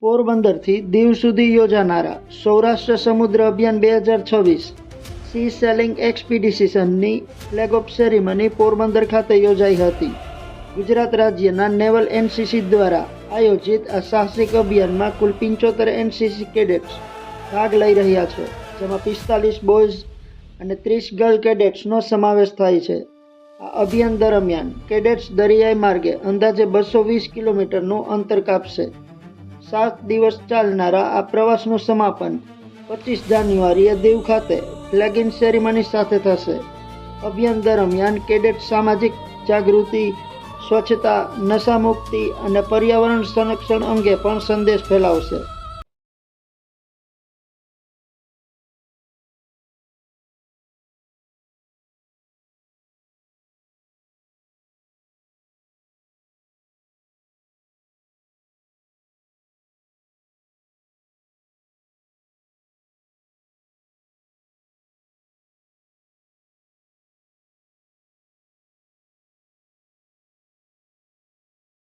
પોરબંદરથી દીવ સુધી યોજાનારા Saurashtra Samudra Abhiyan 2026 sea sailing એક્સપિડિશનની ફ્લેગ ઓફ સેરેમની પોરબંદર ખાતે યોજાઈ હતી. ગુજરાત રાજ્યના નેવલ એનસીસી દ્વારા આયોજિત આ સાહસિક અભિયાનમાં કુલ 75 એનસીસી કેડેટ્સ ભાગ લઈ રહ્યા છે, જેમાં 45 બોયઝ અને 30 ગર્લ કેડેટ્સનો સમાવેશ થાય છે. આ અભિયાન દરમિયાન કેડેટ્સ દરિયાઈ માર્ગે અંદાજે 220 કિલોમીટરનું અંતર કાપશે. 7 દિવસ ચાલનારા આ પ્રવાસનું સમાપન 25 જાન્યુઆરીએ દીવ ખાતે ફ્લેગિંગ સેરેમની સાથે થશે. અભિયાન દરમિયાન કેડેટ સામાજિક જાગૃતિ, સ્વચ્છતા, નશામુક્તિ અને પર્યાવરણ સંરક્ષણ અંગે પણ સંદેશ ફેલાવશે.